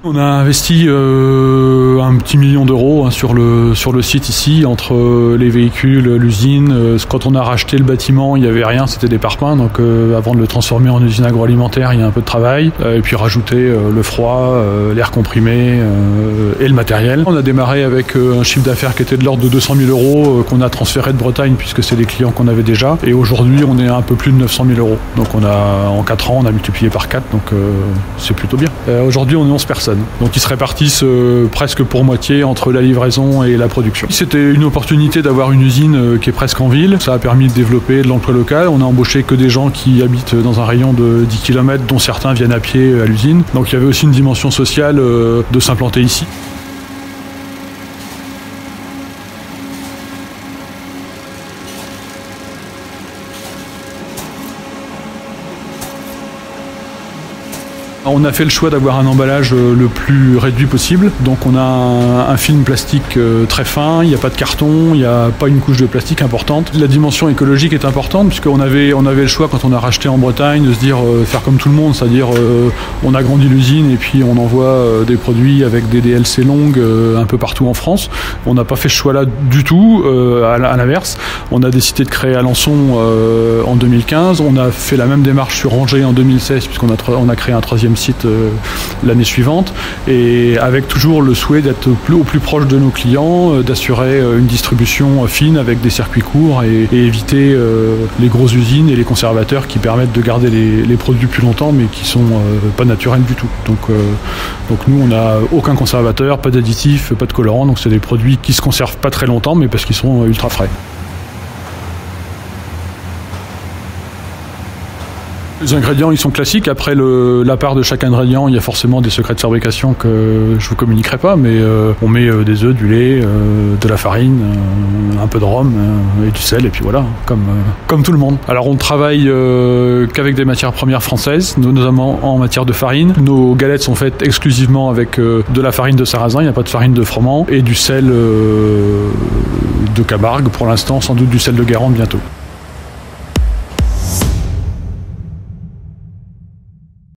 On a investi un petit million d'euros sur le site ici, entre les véhicules, l'usine. Quand on a racheté le bâtiment, il n'y avait rien, c'était des parpaings. Donc avant de le transformer en usine agroalimentaire, il y a un peu de travail. Et puis rajouter le froid, l'air comprimé et le matériel. On a démarré avec un chiffre d'affaires qui était de l'ordre de 200 000 euros qu'on a transféré de Bretagne puisque c'est des clients qu'on avait déjà. Et aujourd'hui, on est à un peu plus de 900 000 euros. Donc en 4 ans, on a multiplié par 4, donc c'est plutôt bien. Aujourd'hui, on est 11 personnes. Donc ils se répartissent presque pour moitié entre la livraison et la production. C'était une opportunité d'avoir une usine qui est presque en ville. Ça a permis de développer de l'emploi local. On a embauché que des gens qui habitent dans un rayon de 10 km, dont certains viennent à pied à l'usine. Donc il y avait aussi une dimension sociale de s'implanter ici. On a fait le choix d'avoir un emballage le plus réduit possible. Donc on a un film plastique très fin, il n'y a pas de carton, il n'y a pas une couche de plastique importante. La dimension écologique est importante puisqu'on avait le choix quand on a racheté en Bretagne de se dire faire comme tout le monde, c'est-à-dire on agrandit l'usine et puis on envoie des produits avec des DLC longues un peu partout en France. On n'a pas fait ce choix-là du tout, à l'inverse. On a décidé de créer Alençon en 2015. On a fait la même démarche sur Angers en 2016 puisqu'on a créé un troisième site l'année suivante, et avec toujours le souhait d'être au plus proche de nos clients, d'assurer une distribution fine avec des circuits courts et éviter les grosses usines et les conservateurs qui permettent de garder les produits plus longtemps mais qui sont pas naturels du tout. Donc nous on n'a aucun conservateur, pas d'additifs, pas de colorants, donc c'est des produits qui se conservent pas très longtemps mais parce qu'ils sont ultra frais. Les ingrédients, ils sont classiques. Après, la part de chaque ingrédient, il y a forcément des secrets de fabrication que je vous communiquerai pas, mais on met des œufs, du lait, de la farine, un peu de rhum et du sel, et puis voilà, comme tout le monde. Alors, on travaille qu'avec des matières premières françaises, notamment en matière de farine. Nos galettes sont faites exclusivement avec de la farine de sarrasin, il n'y a pas de farine de froment, et du sel de Camargue pour l'instant, sans doute du sel de Guérande bientôt.